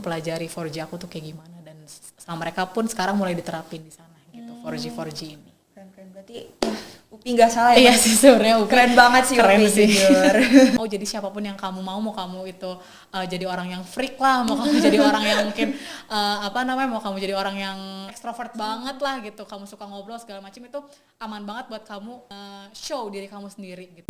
mempelajari 4G aku tuh kayak gimana, dan sama mereka pun sekarang mulai diterapin di sana gitu 4G ini. Keren berarti UPI nggak salah ya. Iya sih sebenarnya keren banget sih keren UPI sih. jujur. Oh jadi siapapun yang kamu mau kamu itu jadi orang yang freak lah, mau kamu jadi orang yang mungkin mau kamu jadi orang yang ekstrovert banget lah gitu, kamu suka ngobrol segala macam, itu aman banget buat kamu show diri kamu sendiri gitu.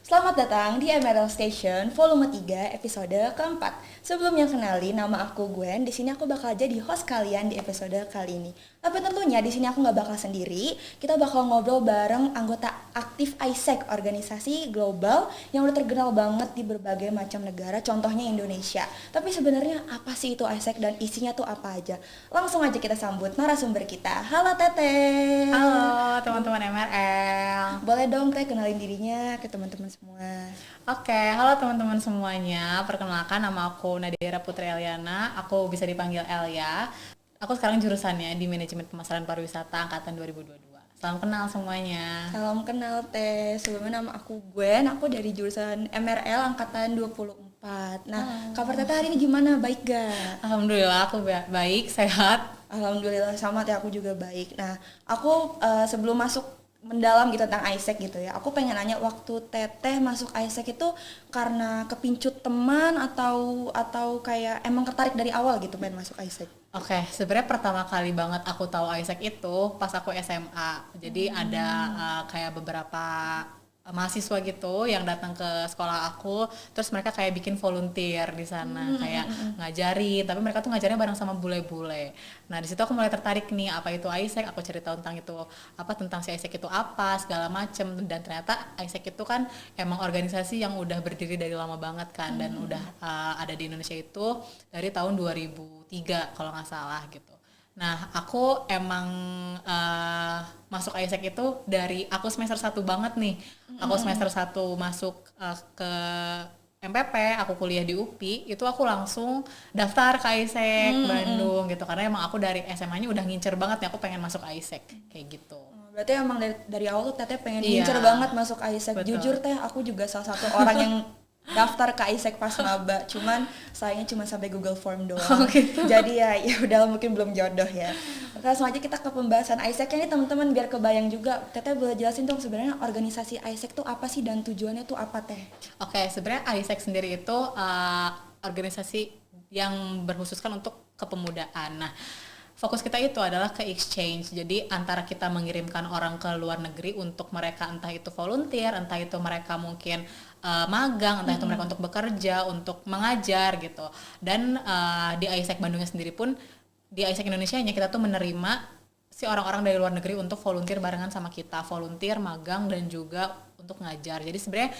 Selamat datang di Emerald Station volume 3 episode keempat. Sebelumnya kenali, nama aku Gwen. Di sini aku bakal jadi host kalian di episode kali ini. Tapi tentunya di sini aku nggak bakal sendiri. Kita bakal ngobrol bareng anggota aktif AIESEC, organisasi global yang udah terkenal banget di berbagai macam negara, contohnya Indonesia. Tapi sebenarnya apa sih itu AIESEC dan isinya tuh apa aja? Langsung aja kita sambut narasumber kita. Halo Teteh. Halo teman-teman MRL. Boleh dong Teh kenalin dirinya ke teman-teman semua. Oke, halo teman-teman semuanya. Perkenalkan, nama aku Nadira Putri Eliana. Aku bisa dipanggil Elia. Aku sekarang jurusannya di Manajemen Pemasaran Pariwisata angkatan 2022. Salam kenal semuanya. Salam kenal Teh. Sebelumnya nama aku Gwen. Aku dari jurusan MRL angkatan 24. Nah, kabar Teteh hari ini gimana? Baik gak? Alhamdulillah aku baik, sehat. Alhamdulillah sama Teh, aku juga baik. Nah, aku sebelum masuk mendalam gitu tentang AIESEC gitu ya, aku pengen nanya, waktu Teteh masuk AIESEC itu karena kepincut teman atau kayak emang tertarik dari awal gitu pengen masuk AIESEC? Oke, sebenarnya pertama kali banget aku tahu AIESEC itu pas aku SMA. Jadi ada kayak beberapa mahasiswa gitu yang datang ke sekolah aku, terus mereka kayak bikin volunteer di sana, kayak ngajarin, tapi mereka tuh ngajarnya bareng sama bule-bule. Nah di situ aku mulai tertarik nih, apa itu AIESEC, aku cari tahu tentang itu, tentang si AIESEC itu apa segala macem, dan ternyata AIESEC itu kan emang organisasi yang udah berdiri dari lama banget kan, dan udah ada di Indonesia itu dari tahun 2003 kalau nggak salah gitu. Nah, aku emang masuk AIESEC itu dari aku semester 1 banget nih. Aku semester 1 masuk ke MPP, aku kuliah di UPI, itu aku langsung daftar ke AIESEC Bandung gitu. Karena emang aku dari SMA-nya udah ngincer banget nih, aku pengen masuk AIESEC, kayak gitu. Berarti emang dari awal tuh Teteh pengen ngincer banget masuk AIESEC. Betul. Jujur Teh, aku juga salah satu orang yang daftar ke AIESEC pas maba, cuman sayangnya cuma sampai Google Form doang. Gitu. Jadi ya udah mungkin belum jodoh ya. Langsung aja kita ke pembahasan AIESEC ini teman-teman, biar kebayang juga. Teteh boleh jelasin dong sebenarnya organisasi AIESEC tuh apa sih dan tujuannya tuh apa Teh? Oke, sebenarnya AIESEC sendiri itu organisasi yang berkhususkan untuk kepemudaan. Nah, fokus kita itu adalah ke exchange. Jadi antara kita mengirimkan orang ke luar negeri untuk mereka entah itu volunteer, entah itu mereka mungkin magang, entah itu mereka untuk bekerja, untuk mengajar gitu. Dan di AIESEC Bandungnya sendiri pun, di AIESEC Indonesianya kita tuh menerima si orang-orang dari luar negeri untuk volunteer barengan sama kita, volunteer, magang, dan juga untuk ngajar. Jadi sebenarnya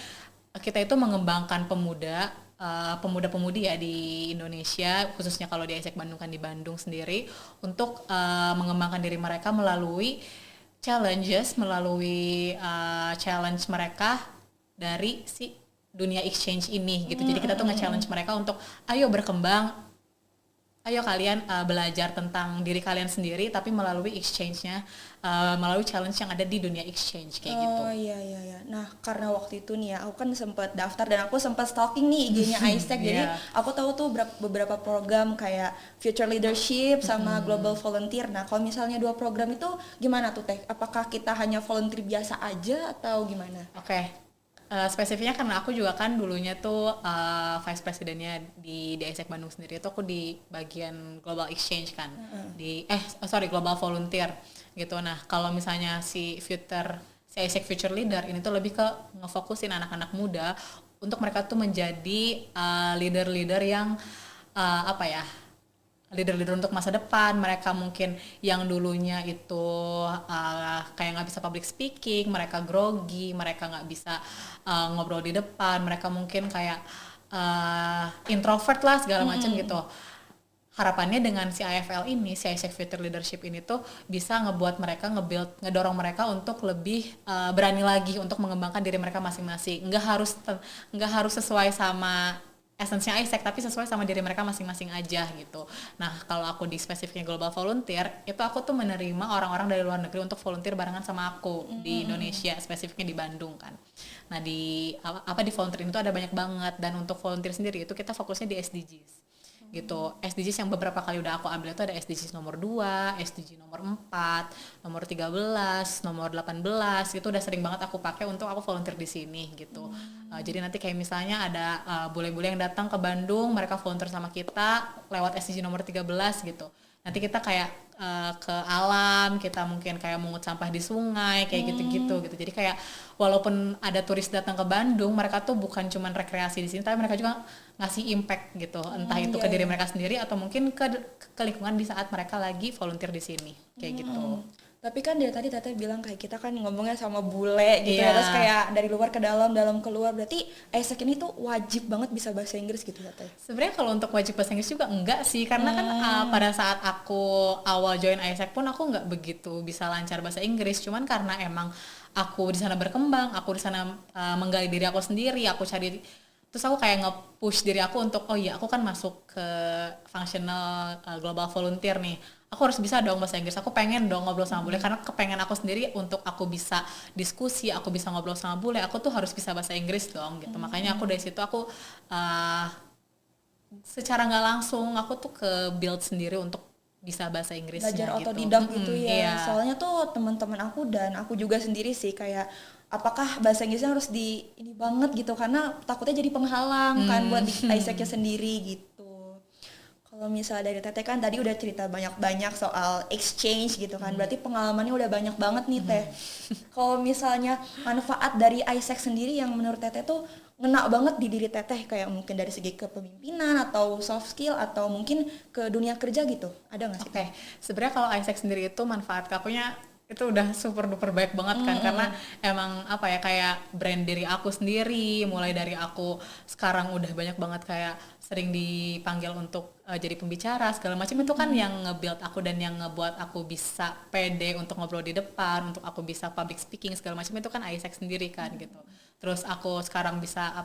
kita itu mengembangkan pemuda-pemudi ya di Indonesia, khususnya kalau di AIESEC Bandung kan di Bandung sendiri, untuk mengembangkan diri mereka melalui challenge mereka dari si dunia exchange ini gitu. Jadi kita tuh nge-challenge mereka untuk ayo berkembang, ayo kalian belajar tentang diri kalian sendiri tapi melalui exchange-nya, melalui challenge yang ada di dunia exchange kayak gitu. Oh iya. Nah karena waktu itu nih ya, aku kan sempat daftar dan aku sempat stalking nih IG-nya AIESEC. Jadi aku tahu tuh beberapa program kayak Future Leadership sama Global Volunteer. Nah kalau misalnya dua program itu gimana tuh Teh? Apakah kita hanya volunteer biasa aja atau gimana? Oke. Spesifiknya karena aku juga kan dulunya tuh vice presidennya di AIESEC Bandung sendiri itu, aku di bagian global exchange kan, global volunteer gitu. Nah kalau misalnya si AIESEC Future Leader ini tuh lebih ke ngefokusin anak-anak muda untuk mereka tuh menjadi leader-leader yang leader-leader untuk masa depan. Mereka mungkin yang dulunya itu kayak nggak bisa public speaking, mereka grogi, mereka nggak bisa ngobrol di depan, mereka mungkin kayak introvert lah segala macam gitu. Harapannya dengan si AFL ini, si AIESEC Future Leadership ini tuh bisa ngebuat mereka ngedorong mereka untuk lebih berani lagi untuk mengembangkan diri mereka masing-masing. Nggak harus sesuai sama esensinya Isaac tapi sesuai sama diri mereka masing-masing aja gitu. Nah kalau aku di spesifiknya Global Volunteer itu aku tuh menerima orang-orang dari luar negeri untuk volunteer barengan sama aku di Indonesia, spesifiknya di Bandung kan. Nah di di volunteer itu ada banyak banget, dan untuk volunteer sendiri itu kita fokusnya di SDGs gitu. SDGs yang beberapa kali udah aku ambil itu ada SDGs nomor 2, SDG nomor 4, nomor 13, nomor 18, itu udah sering banget aku pakai untuk aku volunteer di sini gitu. Jadi nanti kayak misalnya ada bule-bule yang datang ke Bandung, mereka volunteer sama kita lewat SDG nomor 13 gitu. Nanti kita kayak ke alam, kita mungkin kayak mungut sampah di sungai kayak gitu-gitu gitu. Jadi kayak walaupun ada turis datang ke Bandung, mereka tuh bukan cuman rekreasi di sini, tapi mereka juga ngasih impact gitu, entah itu ke diri mereka sendiri atau mungkin ke lingkungan di saat mereka lagi volunteer di sini kayak gitu. Tapi kan dari tadi Teteh bilang kayak kita kan ngomongnya sama bule gitu ya, terus kayak dari luar ke dalam, dalam keluar, berarti Isaac ini tuh wajib banget bisa bahasa Inggris gitu Teteh? Sebenarnya kalau untuk wajib bahasa Inggris juga enggak sih, karena kan pada saat aku awal join Isaac pun aku nggak begitu bisa lancar bahasa Inggris, cuman karena emang aku di sana berkembang, aku di sana menggali diri aku sendiri, aku cari, terus aku kayak nge-push diri aku untuk oh iya aku kan masuk ke functional global volunteer nih, aku harus bisa dong bahasa Inggris, aku pengen dong ngobrol sama bule, karena kepengen aku sendiri untuk aku bisa diskusi, aku bisa ngobrol sama bule, aku tuh harus bisa bahasa Inggris dong gitu. Makanya aku dari situ aku secara nggak langsung aku tuh ke build sendiri untuk bisa bahasa Inggrisnya Belajar gitu. otodidak gitu ya. Iya. Soalnya tuh teman-teman aku dan aku juga sendiri sih kayak apakah bahasa Inggrisnya harus di ini banget gitu, karena takutnya jadi penghalang kan buat di Isaac-nya sendiri gitu. Kalau misalnya dari Teteh kan tadi udah cerita banyak-banyak soal exchange gitu kan, berarti pengalamannya udah banyak banget nih Teh. Kalau misalnya manfaat dari Isaac sendiri yang menurut Teteh tuh ngena banget di diri Teteh, kayak mungkin dari segi kepemimpinan atau soft skill atau mungkin ke dunia kerja gitu, ada nggak sih? Oke, sebenarnya kalau Isaac sendiri itu manfaat ke akunya itu udah super duper baik banget kan, karena emang apa ya, kayak brand diri aku sendiri, mulai dari aku sekarang udah banyak banget kayak sering dipanggil untuk jadi pembicara segala macam, itu kan yang nge-build aku dan yang ngebuat aku bisa pede untuk ngobrol di depan, untuk aku bisa public speaking segala macam, itu kan Isaac sendiri kan gitu. Terus aku sekarang bisa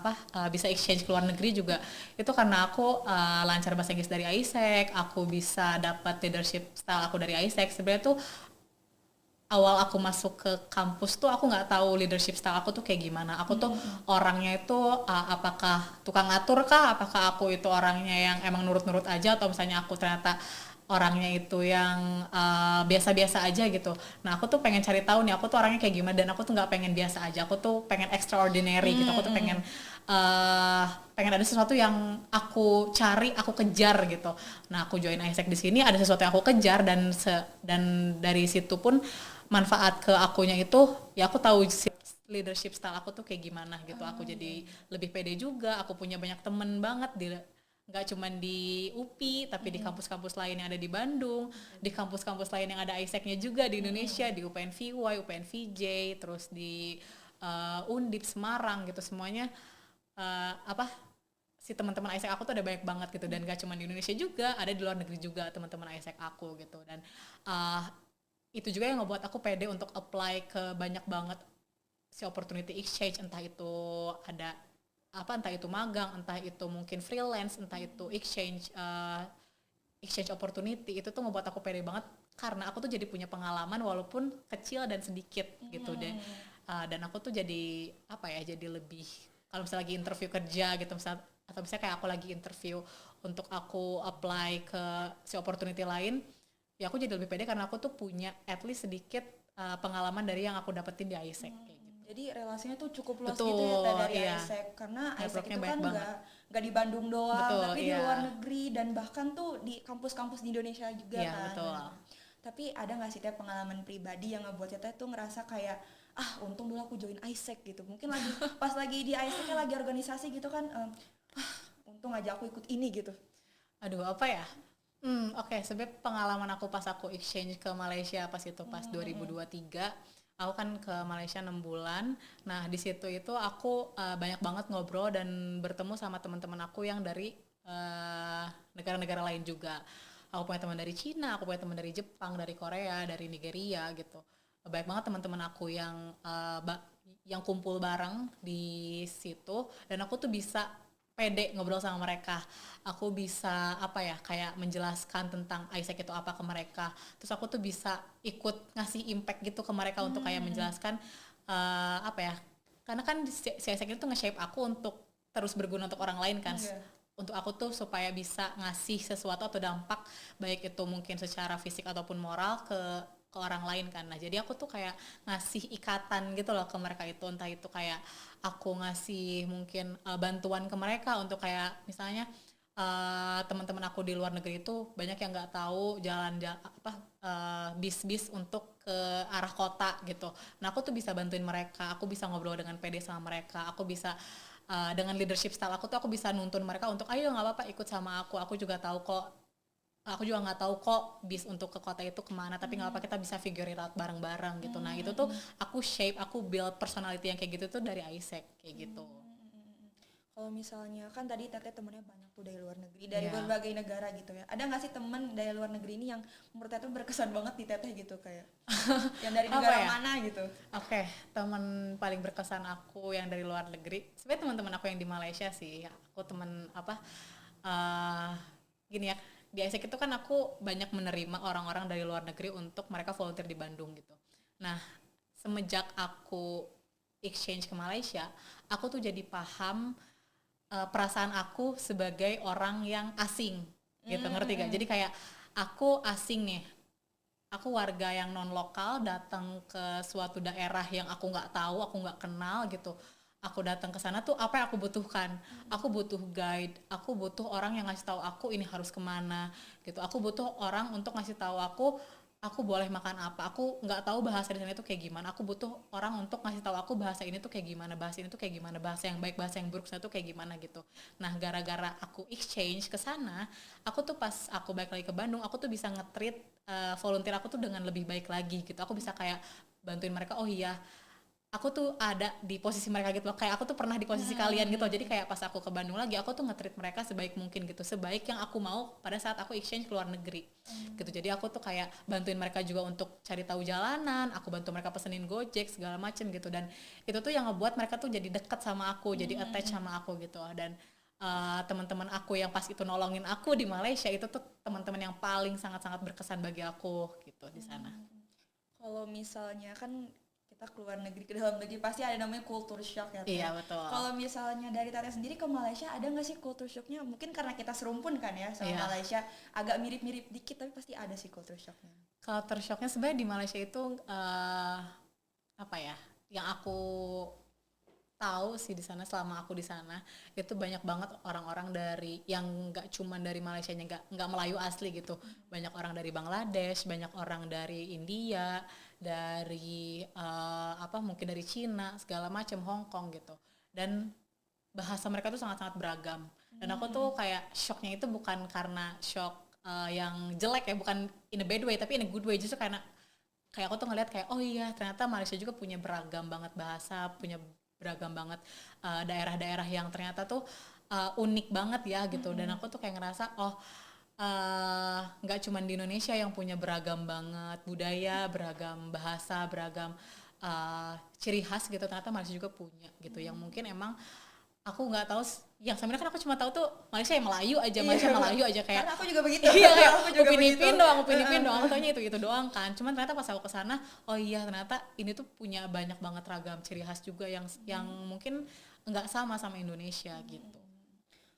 bisa exchange ke luar negeri juga itu karena aku lancar bahasa Inggris dari Isaac, aku bisa dapat leadership style aku dari Isaac. Sebenarnya tuh awal aku masuk ke kampus tuh aku nggak tahu leadership style aku tuh kayak gimana. Aku tuh orangnya itu apakah tukang ngatur kah, apakah aku itu orangnya yang emang nurut-nurut aja, atau misalnya aku ternyata orangnya itu yang biasa-biasa aja gitu. Nah aku tuh pengen cari tahu nih aku tuh orangnya kayak gimana, dan aku tuh nggak pengen biasa aja, aku tuh pengen extraordinary gitu. Aku tuh pengen ada sesuatu yang aku cari, aku kejar gitu. Nah aku join Isaac di sini ada sesuatu yang aku kejar, dan dari situ pun manfaat ke akunya itu ya aku tahu leadership style aku tuh kayak gimana gitu. Aku jadi lebih pede juga, aku punya banyak temen banget di nggak cuma di UPI tapi di kampus-kampus lain yang ada di Bandung, di kampus-kampus lain yang ada Isaac-nya juga di Indonesia, di UPN VY, UPN VJ, terus di Undip Semarang gitu, semuanya si teman-teman Isaac aku tuh ada banyak banget gitu, dan gak cuma di Indonesia juga, ada di luar negeri juga teman-teman Isaac aku gitu. Dan itu juga yang ngebuat aku pede untuk apply ke banyak banget si opportunity exchange, entah itu ada entah itu magang, entah itu mungkin freelance, entah itu exchange opportunity. Itu tuh ngebuat aku pede banget karena aku tuh jadi punya pengalaman walaupun kecil dan sedikit gitu deh. Dan aku tuh jadi jadi lebih, kalau misalnya lagi interview kerja gitu misalnya, atau misalnya kayak aku lagi interview untuk aku apply ke si opportunity lain, ya aku jadi lebih pede karena aku tuh punya at least sedikit pengalaman dari yang aku dapetin di Isaac kayak gitu. Jadi relasinya tuh cukup luas Betul, gitu ya Teh, dari iya. Isaac, karena Isaac Networknya itu banyak kan banget. nggak di Bandung doang, Betul, tapi di iya. luar negeri dan bahkan tuh di kampus-kampus di Indonesia juga Iya, kan. betul. Tapi ada nggak sih Teh pengalaman pribadi yang ngebuat Teh tuh ngerasa kayak untung dulu aku join Isaac gitu, mungkin lagi pas lagi di Isaacnya lagi organisasi gitu kan, untung aja aku ikut ini gitu. Aduh, apa ya? Oke, sebenarnya pengalaman aku pas aku exchange ke Malaysia pas 2023, aku kan ke Malaysia 6 bulan. Nah, di situ itu aku banyak banget ngobrol dan bertemu sama teman-teman aku yang dari negara-negara lain juga. Aku punya teman dari Cina, aku punya teman dari Jepang, dari Korea, dari Nigeria gitu. Banyak banget teman-teman aku yang kumpul bareng di situ, dan aku tuh bisa pede ngobrol sama mereka. Aku bisa apa ya kayak menjelaskan tentang Isaac itu apa ke mereka. Terus aku tuh bisa ikut ngasih impact gitu ke mereka untuk kayak menjelaskan apa ya. Karena kan si Isaac itu nge-shape aku untuk terus berguna untuk orang lain kan. Iya. Untuk aku tuh supaya bisa ngasih sesuatu atau dampak baik itu mungkin secara fisik ataupun moral ke orang lain kan. Nah, jadi aku tuh kayak ngasih ikatan gitu loh ke mereka itu, entah itu kayak aku ngasih mungkin bantuan ke mereka untuk kayak misalnya teman-teman aku di luar negeri itu banyak yang nggak tahu jalan apa bis-bis untuk ke arah kota gitu. Nah, aku tuh bisa bantuin mereka, aku bisa ngobrol dengan pede sama mereka, aku bisa dengan leadership style aku tuh aku bisa nuntun mereka untuk ayo nggak apa-apa ikut sama aku juga tahu kok. Aku juga nggak tahu kok bis untuk ke kota itu kemana, tapi nggak apa kita bisa figure it out bareng-bareng gitu. Nah itu tuh aku build personality yang kayak gitu tuh dari Isaac kayak gitu. Kalau misalnya kan tadi Teteh temennya banyak tuh dari luar negeri, dari Iya. berbagai negara gitu ya. Ada nggak sih temen dari luar negeri ini yang menurut Teteh berkesan banget di Teteh gitu kayak yang dari Apa negara ya? mana gitu? Oke, teman paling berkesan aku yang dari luar negeri. Sebenarnya teman-teman aku yang di Malaysia sih. Aku teman apa? eh Gini ya, di Isaac itu kan aku banyak menerima orang-orang dari luar negeri untuk mereka volunteer di Bandung gitu. Nah, semenjak aku exchange ke Malaysia, aku tuh jadi paham perasaan aku sebagai orang yang asing gitu, ngerti gak? Jadi kayak aku asing nih, aku warga yang non lokal datang ke suatu daerah yang aku nggak tahu, aku nggak kenal gitu. Aku datang ke sana tuh apa yang aku butuhkan? Aku butuh guide, aku butuh orang yang ngasih tahu aku ini harus kemana gitu. Aku butuh orang untuk ngasih tahu aku boleh makan apa. Aku nggak tahu bahasa di sana itu kayak gimana. Aku butuh orang untuk ngasih tahu aku bahasa ini tuh kayak gimana, bahasa ini tuh kayak gimana, bahasa yang baik, bahasa yang buruk sana tuh kayak gimana gitu. Nah, gara-gara aku exchange ke sana, aku tuh pas aku balik lagi ke Bandung, aku tuh bisa nge-treat volunteer aku tuh dengan lebih baik lagi gitu. Aku bisa kayak bantuin mereka, oh iya aku tuh ada di posisi mereka gitu loh, kayak aku tuh pernah di posisi kalian gitu loh. Jadi kayak pas aku ke Bandung lagi aku tuh nge-treat mereka sebaik mungkin gitu, sebaik yang aku mau pada saat aku exchange ke luar negeri gitu. Jadi aku tuh kayak bantuin mereka juga untuk cari tahu jalanan, aku bantu mereka pesenin Gojek segala macem gitu, dan itu tuh yang ngebuat mereka tuh jadi deket sama aku, jadi attach sama aku gitu. Dan teman-teman aku yang pas itu nolongin aku di Malaysia itu tuh teman-teman yang paling sangat-sangat berkesan bagi aku gitu di sana. Kalau misalnya kan kita keluar negeri ke dalam negeri pasti ada namanya culture shock ya Teh. Iya betul. Kalau misalnya dari Teteh sendiri ke Malaysia ada nggak sih culture shocknya? Mungkin karena kita serumpun kan ya sama Iya. Malaysia, agak mirip-mirip dikit tapi pasti ada sih culture shocknya. Culture shocknya sebenarnya di Malaysia itu apa ya? Yang aku tahu sih di sana selama aku di sana itu banyak banget orang-orang dari yang nggak cuman dari Malaysia, nggak Melayu asli gitu. Banyak orang dari Bangladesh, banyak orang dari India, dari apa mungkin dari Cina segala macam, Hong Kong gitu. Dan bahasa mereka tuh sangat-sangat beragam. Dan aku tuh kayak shocknya itu bukan karena shock yang jelek ya, bukan in a bad way tapi in a good way, justru karena kayak aku tuh ngeliat kayak oh iya ternyata Malaysia juga punya beragam banget bahasa, punya beragam banget daerah-daerah yang ternyata tuh unik banget ya gitu. Dan aku tuh kayak ngerasa oh nggak cuman di Indonesia yang punya beragam banget budaya, beragam bahasa, beragam ciri khas gitu, ternyata Malaysia juga punya gitu, yang mungkin emang aku nggak tahu. Yang sebenarnya kan aku cuma tahu tuh Malaysia yang Melayu aja, Malaysia Iya, Melayu aja kayak karena aku juga begitu. iya kayak Aku juga Upin begitu. Ipin doang, Upin Ipin doang, aku taunya itu doang kan. Cuman ternyata pas aku kesana, oh iya ternyata ini tuh punya banyak banget ragam ciri khas juga yang mungkin nggak sama sama Indonesia gitu.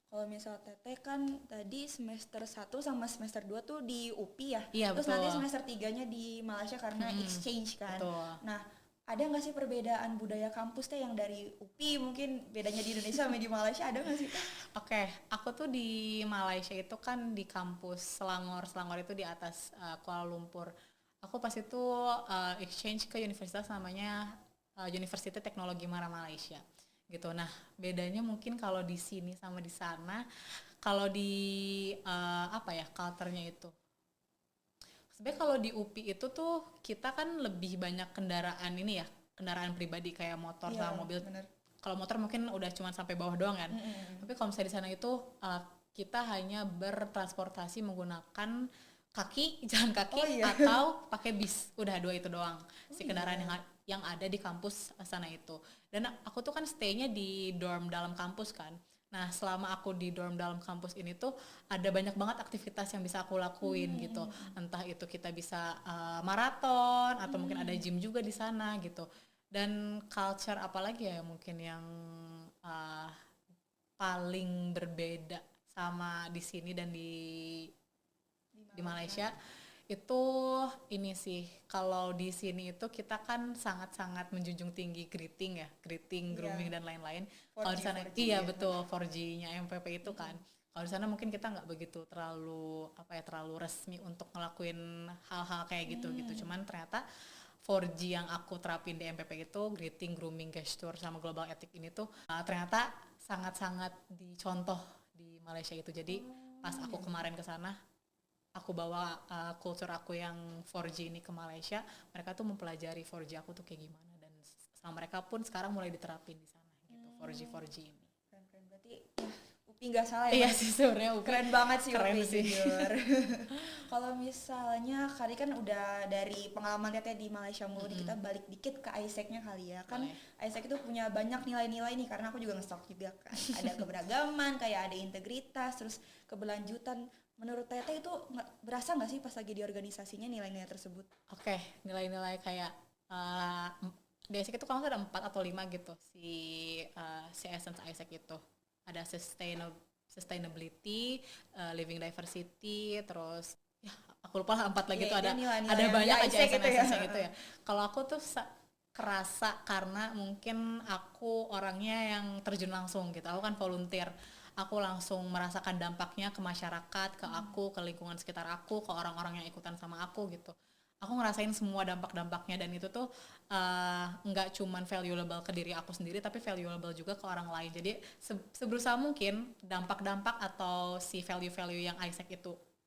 Kalau misal Teteh kan tadi semester 1 sama semester 2 tuh di UPI ya. Iya Terus betul. nanti semester 3-nya di Malaysia karena exchange kan. Betul. Nah, ada nggak sih perbedaan budaya kampus Teh yang dari UPI mungkin bedanya di Indonesia sama di Malaysia, ada nggak sih Teh? Oke, aku tuh di Malaysia itu kan di kampus Selangor. Selangor itu di atas Kuala Lumpur. Aku pas itu exchange ke universitas namanya Universitas Teknologi Mara Malaysia gitu. Nah, bedanya mungkin kalau di sini sama di sana, kalau di apa ya, culture-nya itu. Sebenarnya kalau di UPI itu tuh kita kan lebih banyak kendaraan ini ya, kendaraan pribadi kayak motor Iya, sama mobil. bener. Kalau motor mungkin udah cuma sampai bawah doang kan. Tapi kalau misalnya di sana itu kita hanya bertransportasi menggunakan kaki, jalan kaki Oh iya. atau pakai bis. Udah dua itu doang. Si kendaraan iya. yang ada di kampus sana itu. Dan aku tuh kan stay-nya di dorm dalam kampus kan. Nah, selama aku di dorm dalam kampus ini tuh ada banyak banget aktivitas yang bisa aku lakuin gitu. Entah itu kita bisa maraton atau mungkin ada gym juga di sana gitu. Dan culture apalagi ya mungkin yang uh, paling berbeda sama di sini dan di Malaysia itu ini sih, kalau di sini itu kita kan sangat-sangat menjunjung tinggi greeting ya, greeting, grooming dan lain-lain. Kalau di sana 4G iya ya. betul 4G-nya MPP itu kan. Kalau di sana mungkin kita nggak begitu terlalu terlalu resmi untuk ngelakuin hal-hal kayak gitu gitu. Cuman ternyata 4G yang aku terapin di MPP itu greeting, grooming, gesture sama global ethic ini tuh ternyata sangat-sangat dicontoh di Malaysia itu. Jadi pas aku kemarin ke sana aku bawa culture aku yang 4G ini ke Malaysia, mereka tuh mempelajari 4G aku tuh kayak gimana dan sama mereka pun sekarang mulai diterapin di sana gitu 4G ini. Keren berarti Upi nggak salah ya. Iya sih sebenarnya Keren banget sih keren Upi sih. jujur. Kalau misalnya kali kan udah dari pengalaman teteh di Malaysia mulu, kita balik dikit ke Isaac-nya kali ya. Kan Isaac itu punya banyak nilai-nilai nih, karena aku juga nge-stalk juga kan. Ada keberagaman, kayak ada integritas, terus keberlanjutan. Menurut teteh itu berasa nggak sih pas lagi di organisasinya nilai-nilai tersebut? Oke, nilai-nilai kayak di Isaac itu kalau ada 4 atau 5 gitu si essence Isaac itu. Ada sustainability, living diversity, terus ya aku lupa lah 4 lagi tuh ada nilai-nilai ada yang banyak di aja Isaac gitu ya. essence gitu ya. Kalau aku tuh kerasa karena mungkin aku orangnya yang terjun langsung gitu. Aku kan volunteer. Aku langsung merasakan dampaknya ke masyarakat, ke aku, ke lingkungan sekitar aku, ke orang-orang yang ikutan sama aku gitu. Aku ngerasain semua dampak-dampaknya dan itu tuh nggak cuman valuable ke diri aku sendiri tapi valuable juga ke orang lain. Jadi seberusaha mungkin dampak-dampak atau si value-value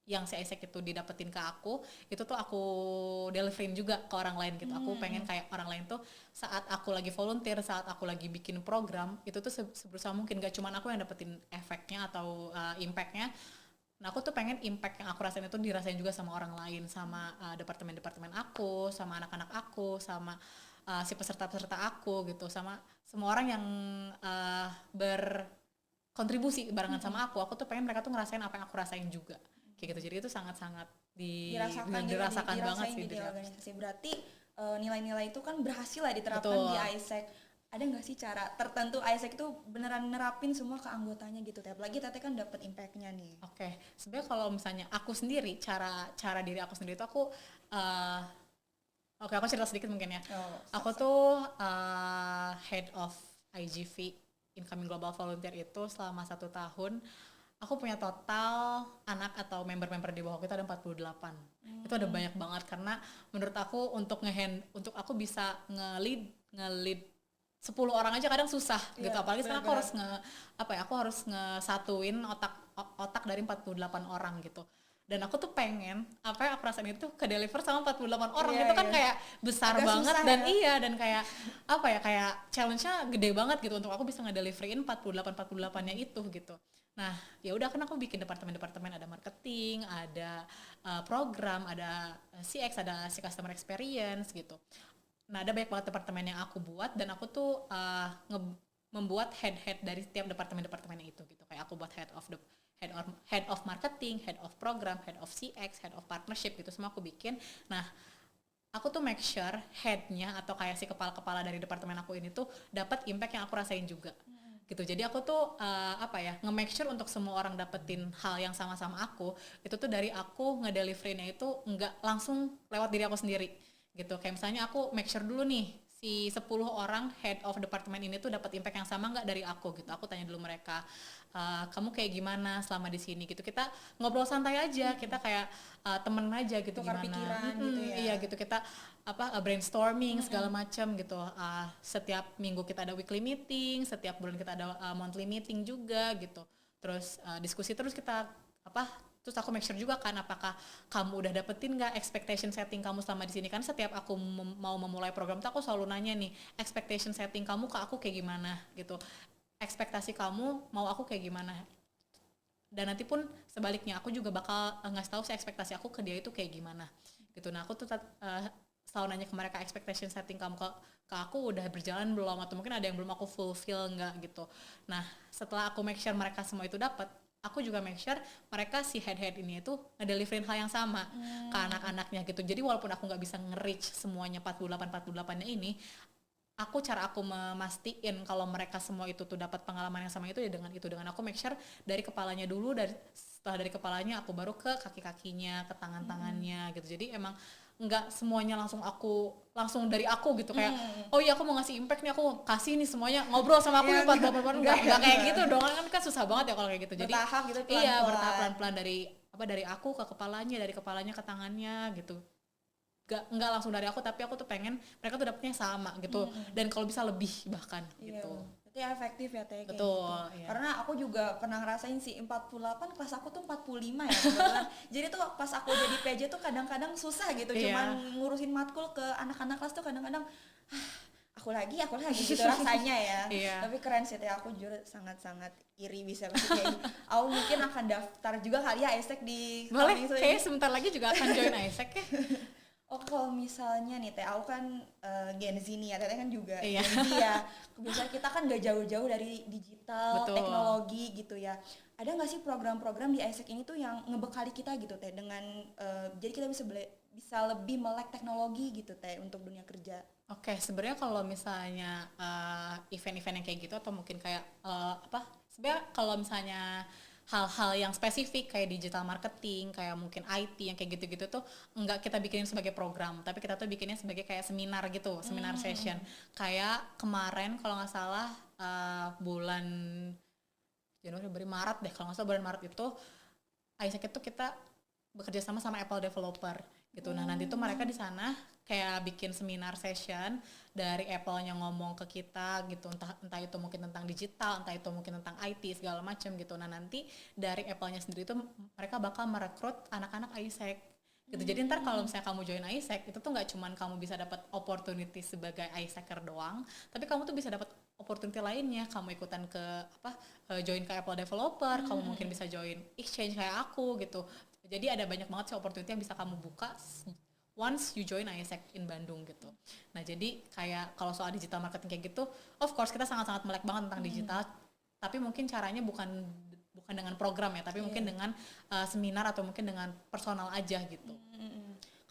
yang si Isaac itu didapetin ke aku itu tuh aku deliverin juga ke orang lain gitu. Aku pengen kayak orang lain tuh saat aku lagi volunteer, saat aku lagi bikin program itu tuh seberusaha mungkin gak cuman aku yang dapetin efeknya atau impactnya. Nah aku tuh pengen impact yang aku rasain itu dirasain juga sama orang lain, sama departemen-departemen aku, sama anak-anak aku, sama si peserta-peserta aku gitu, sama semua orang yang berkontribusi barengan sama aku tuh pengen mereka tuh ngerasain apa yang aku rasain juga kayak gitu. Jadi itu sangat-sangat dirasakan banget sih di dari aku. organisasi. Berarti nilai-nilai itu kan berhasil lah diterapkan Betul. di Isaac. Ada nggak sih cara tertentu Isaac itu beneran nerapin semua ke anggotanya gitu? Apalagi teteh kan dapat impactnya nih. Oke, sebenarnya kalau misalnya aku sendiri, cara diri aku sendiri itu aku aku cerita sedikit mungkin ya. Aku tuh head of IGV, Incoming Global Volunteer itu selama 1 tahun. Aku punya total anak atau member-member di bawah kita ada 48. Itu ada banyak banget karena menurut aku untuk untuk aku bisa nge-lead 10 orang aja kadang susah gitu. Apalagi sekarang aku harus aku harus ngesatuin otak dari 48 orang gitu. Dan aku tuh pengen apa yang aku rasain itu ke deliver sama 48 orang itu kan kayak besar agak banget dan dan kayak kayak challenge-nya gede banget gitu untuk aku bisa ngedeliverin 48-48-nya itu gitu. Nah, ya udah kan aku bikin departemen-departemen, ada marketing, ada program, ada CX, ada si customer experience gitu. Nah, ada banyak banget departemen yang aku buat dan aku tuh membuat head dari setiap departemen-departemen itu gitu. Kayak aku buat head of marketing, head of program, head of CX, head of partnership gitu semua aku bikin. Nah, aku tuh make sure headnya atau kayak si kepala-kepala dari departemen aku ini tuh dapat impact yang aku rasain juga. Gitu. Jadi aku tuh nge-make sure untuk semua orang dapetin hal yang sama-sama aku. Itu tuh dari aku ngedelivernya itu nggak langsung lewat diri aku sendiri. Gitu. Kayak misalnya aku make sure dulu nih si 10 orang head of department ini tuh dapat impact yang sama nggak dari aku gitu. Aku tanya dulu mereka, kamu kayak gimana selama di sini gitu. Kita ngobrol santai aja, kita kayak temen aja gitu. Tukar gimana pikiran gitu ya. Iya gitu, kita brainstorming segala macam gitu. Setiap minggu kita ada weekly meeting, setiap bulan kita ada monthly meeting juga gitu. Terus diskusi terus kita terus aku make sure juga kan apakah kamu udah dapetin nggak expectation setting kamu selama di sini. Kan setiap aku mau memulai program tuh aku selalu nanya nih, expectation setting kamu ke aku kayak gimana gitu, ekspektasi kamu mau aku kayak gimana. Dan nanti pun sebaliknya aku juga bakal ngasih tahu si ekspektasi aku ke dia itu kayak gimana gitu. Nah aku tuh selalu nanya ke mereka expectation setting kamu ke aku udah berjalan belum, atau mungkin ada yang belum aku fulfill nggak gitu. Nah setelah aku make sure mereka semua itu dapat, aku juga make sure mereka si head ini itu ngedeliverin hal yang sama ke anak-anaknya gitu. Jadi walaupun aku nggak bisa nge-reach semuanya 48-48-nya ini, cara aku memastiin kalau mereka semua itu tuh dapat pengalaman yang sama itu ya dengan aku make sure dari kepalanya dulu, setelah dari kepalanya aku baru ke kaki-kakinya, ke tangan-tangannya gitu. Jadi emang nggak semuanya langsung dari aku gitu kayak oh iya aku mau ngasih impact nih, aku kasih nih semuanya, ngobrol sama aku yuk nggak kayak gitu dong, kan susah banget ya kalau kayak gitu. Jadi bertahap gitu, pelan-pelan. iya bertahap pelan-pelan dari aku ke kepalanya, dari kepalanya ke tangannya gitu. Nggak langsung dari aku, tapi aku tuh pengen mereka tuh dapetnya sama gitu, dan kalau bisa lebih bahkan gitu. Berarti efektif ya Teh, kayak Betul, gitu. iya. Karena aku juga pernah ngerasain sih 48, kelas aku tuh 45 ya kebetulan. Jadi tuh pas aku jadi PJ tuh kadang-kadang susah gitu, cuman ngurusin matkul ke anak-anak kelas tuh kadang-kadang aku lagi gitu rasanya ya. Tapi keren sih Teh, aku jujur sangat-sangat iri bisa kayak gini. Aku mungkin akan daftar juga kali ya ISEC di boleh, kayaknya sebentar lagi juga akan join ISEC ya. Oh kalau misalnya nih Teh, aku kan Gen Z nih ya, Teh kan juga Gen Z ya. Biasanya kita kan gak jauh-jauh dari digital, teknologi gitu ya. Ada gak sih program-program di ISEC ini tuh yang ngebekali kita gitu Teh, dengan jadi kita bisa lebih melek teknologi gitu Teh untuk dunia kerja? Oke, sebenarnya kalau misalnya event-event yang kayak gitu, atau mungkin kayak sebenarnya kalau misalnya hal-hal yang spesifik kayak digital marketing, kayak mungkin IT yang kayak gitu-gitu tuh enggak kita bikinin sebagai program, tapi kita tuh bikinnya sebagai kayak seminar gitu, seminar session. Kayak kemarin kalau nggak salah bulan Januari, Februari, Maret deh, kalau nggak salah bulan Maret itu ISEC itu kita bekerja sama Apple developer gitu. Nah nanti tuh mereka di sana kayak bikin seminar session dari Apple-nya ngomong ke kita gitu, entah itu mungkin tentang digital, entah itu mungkin tentang IT segala macam gitu. Nah nanti dari Apple-nya sendiri tuh mereka bakal merekrut anak-anak ISEC gitu. Jadi ntar kalau misalnya kamu join ISEC itu tuh nggak cuman kamu bisa dapat opportunity sebagai ISECer doang, tapi kamu tuh bisa dapat opportunity lainnya. Kamu ikutan ke join ke Apple developer, kamu mungkin bisa join exchange kayak aku gitu. Jadi ada banyak banget sih opportunity yang bisa kamu buka once you join ISEC in Bandung gitu. Nah jadi kayak kalau soal digital marketing kayak gitu, of course kita sangat-sangat melek banget tentang digital, tapi mungkin caranya bukan dengan program ya, tapi mungkin dengan seminar atau mungkin dengan personal aja gitu.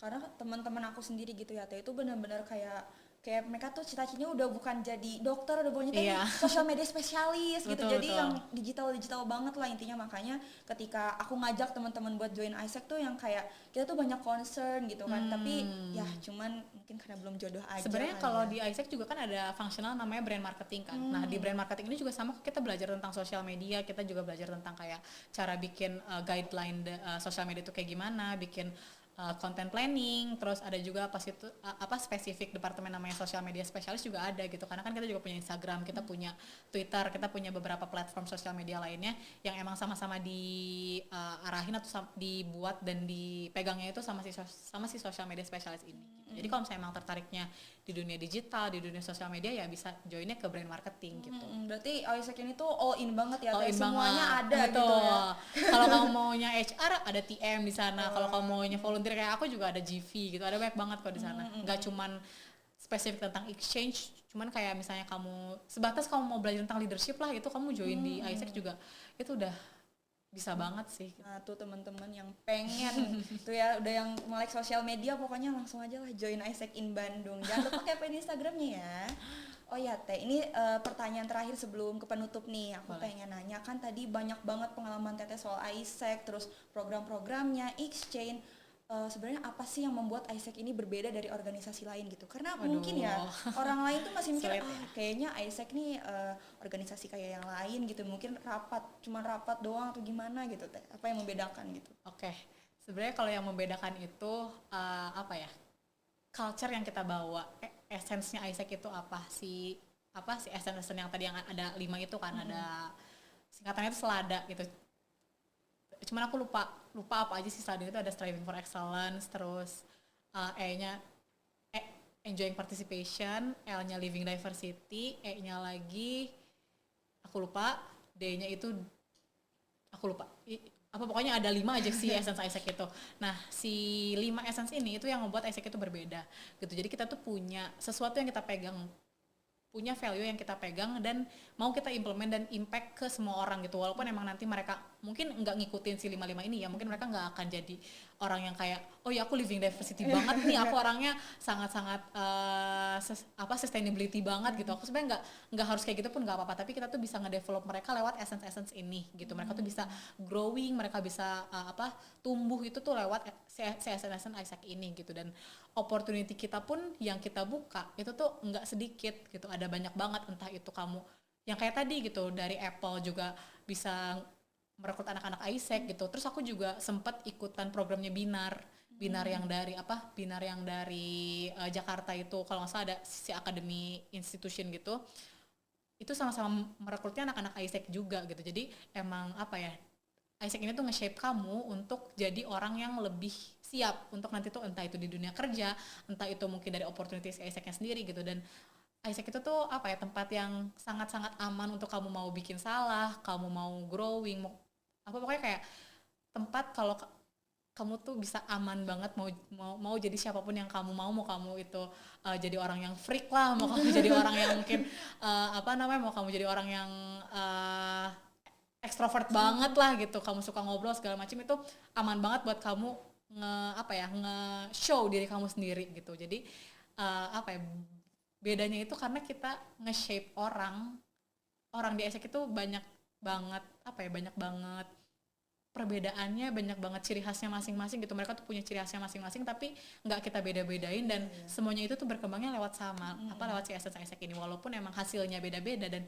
Karena teman-teman aku sendiri gitu ya Teh, itu benar-benar kayak mereka tuh cita-citanya udah bukan jadi dokter, udah bukan jadi social media spesialis gitu. Jadi yang digital banget lah intinya. Makanya ketika aku ngajak teman-teman buat join ISEC tuh yang kayak kita tuh banyak concern gitu kan. Tapi ya cuman mungkin karena belum jodoh aja. Sebenarnya kalau di ISEC juga kan ada fungsional namanya brand marketing kan. Nah di brand marketing ini juga sama, kita belajar tentang social media, kita juga belajar tentang kayak cara bikin guideline social media itu kayak gimana, bikin content planning, terus ada juga spesifik departemen namanya social media spesialis juga ada gitu, karena kan kita juga punya Instagram, kita punya Twitter, kita punya beberapa platform sosial media lainnya yang emang sama-sama diarahin atau dibuat dan dipegangnya itu sama si social media spesialis ini gitu. Jadi kalau misalnya emang tertariknya di dunia digital, di dunia sosial media, ya bisa joinnya ke brand marketing gitu. Berarti ISEC ini tuh all in banget ya, banget. semuanya ada Betul. gitu ya. Kalau kamu maunya HR ada TM di sana, kalau kamu maunya volunteer kayak aku juga ada GV gitu, ada banyak banget kok di sana. Nggak cuman spesifik tentang exchange, cuman kayak misalnya kamu sebatas kamu mau belajar tentang leadership lah, itu kamu join di ISEC juga itu udah bisa banget sih. Nah tuh teman-teman yang pengen tuh ya udah yang melek sosial media, pokoknya langsung aja lah join ISEC in Bandung. Jangan lupa kepoin Instagramnya ya. Oh ya Teh, ini pertanyaan terakhir sebelum ke penutup nih. Aku pengen nanya, kan tadi banyak banget pengalaman Teteh soal ISEC, terus program-programnya, exchange. Sebenarnya apa sih yang membuat ISEC ini berbeda dari organisasi lain gitu? Karena mungkin ya orang lain tuh masih mikir kayaknya ISEC nih organisasi kayak yang lain gitu, mungkin cuma rapat doang atau gimana gitu Teh. Apa yang membedakan gitu? Oke. Sebenarnya kalau yang membedakan itu culture yang kita bawa, esensnya ISEC itu apa sih esen yang tadi yang ada 5 itu kan, ada singkatannya itu SELADA gitu. Cuman aku lupa apa aja sih SELADA itu. Ada striving for excellence, terus E-nya enjoying participation, L-nya living diversity, E-nya lagi aku lupa, D-nya itu aku lupa. apa pokoknya ada 5 aja si essence Isaac itu. Nah si 5 essence ini itu yang membuat Isaac itu berbeda gitu. Jadi kita tuh punya sesuatu yang kita pegang, punya value yang kita pegang dan mau kita implement dan impact ke semua orang gitu. Walaupun emang nanti mereka mungkin nggak ngikutin si 5 ini ya, mungkin mereka nggak akan jadi orang yang kayak oh ya aku living diversity banget nih, aku orangnya sangat-sangat sustainability banget gitu. Aku sebenarnya nggak harus kayak gitu pun nggak apa-apa, tapi kita tuh bisa ngedevelop mereka lewat essence ini gitu. Mereka tuh bisa growing, mereka bisa tumbuh itu tuh lewat si essence Isaac ini gitu. Dan opportunity kita pun yang kita buka itu tuh nggak sedikit gitu, ada banyak banget. Entah itu kamu yang kayak tadi gitu dari Apple juga bisa merekrut anak-anak Isaac gitu. Terus aku juga sempat ikutan programnya Binar yang dari Jakarta itu, kalau nggak salah ada si Academy Institution gitu. Itu sama-sama merekrutnya anak-anak Isaac juga gitu. Jadi emang Isaac ini tuh nge-shape kamu untuk jadi orang yang lebih siap untuk nanti tuh entah itu di dunia kerja, entah itu mungkin dari opportunities Isaac-nya sendiri gitu. Dan Isaac itu tuh tempat yang sangat-sangat aman untuk kamu mau bikin salah, kamu mau growing, pokoknya kayak tempat kalau kamu tuh bisa aman banget mau jadi siapapun yang kamu mau kamu itu jadi orang yang freak lah, mau kamu jadi orang yang mungkin mau kamu jadi orang yang ekstrovert banget lah gitu, kamu suka ngobrol segala macam, itu aman banget buat kamu nge-show diri kamu sendiri gitu. Jadi bedanya itu karena kita nge-shape orang di Isaac itu banyak banget perbedaannya, banyak banget ciri khasnya masing-masing gitu. Mereka tuh punya ciri khasnya masing-masing tapi nggak kita beda-bedain, dan semuanya itu tuh berkembangnya lewat lewat si essence Isaac ini, walaupun emang hasilnya beda-beda. Dan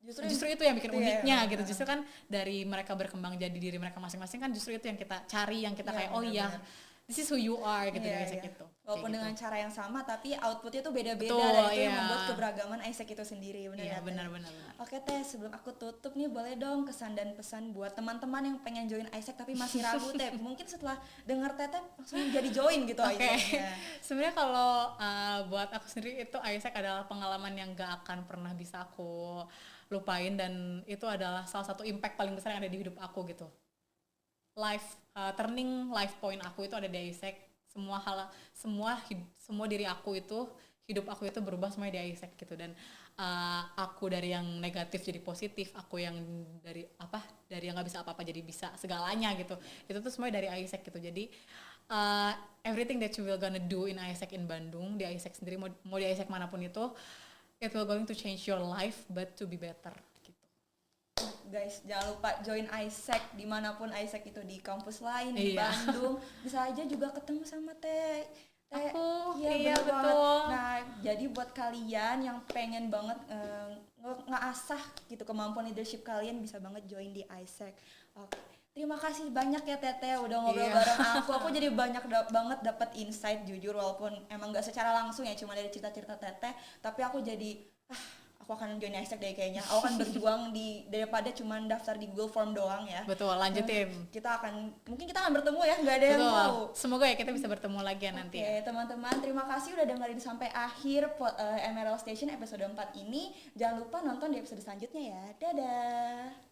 justru itu yang bikin uniknya gitu. Justru kan dari mereka berkembang jadi diri mereka masing-masing kan, justru itu yang kita cari, yang kita kayak this is who you are gitu di Isaac itu. Walaupun dengan cara yang sama tapi outputnya tuh beda-beda. Betul, dan itu yang membuat keberagaman Isaac itu sendiri. Benar. Oke Teh, sebelum aku tutup nih, boleh dong kesan dan pesan buat teman-teman yang pengen join Isaac tapi masih ragu Teh. Mungkin setelah dengar Teh langsung jadi join gitu Isaac. Sebenarnya kalau buat aku sendiri itu Isaac adalah pengalaman yang gak akan pernah bisa aku lupain, dan itu adalah salah satu impact paling besar yang ada di hidup aku gitu. Turning life point aku itu ada di Isaac. Semua diri aku itu, hidup aku itu berubah semuanya di Isaac gitu. Dan aku dari yang negatif jadi positif, aku yang dari yang nggak bisa apa-apa jadi bisa segalanya gitu. Itu tuh semuanya dari Isaac gitu. Jadi everything that you will gonna do in Isaac in Bandung, di Isaac sendiri, mau di Isaac manapun itu, it will going to change your life but to be better. Guys, jangan lupa join Isaac dimanapun Isaac itu, di kampus lain, di Bandung, bisa aja juga ketemu sama Teh. Iya betul. Nah, jadi buat kalian yang pengen banget ngeasah gitu kemampuan leadership kalian, bisa banget join di Isaac. Oke. Terima kasih banyak ya Teteh udah ngobrol bareng aku. Aku jadi banyak banget dapat insight jujur, walaupun emang gak secara langsung ya, cuma dari cerita-cerita Teteh, tapi aku jadi aku akan join Isaac deh kayaknya. Aku akan berjuang daripada cuma daftar di Google Form doang ya. Betul, lanjutin. Mungkin kita akan bertemu ya, nggak ada yang tahu. Semoga ya kita bisa bertemu lagi ya nanti. Oke, teman-teman, terima kasih udah dengerin sampai akhir Emerald Station episode 4 ini. Jangan lupa nonton di episode selanjutnya ya. Dadah.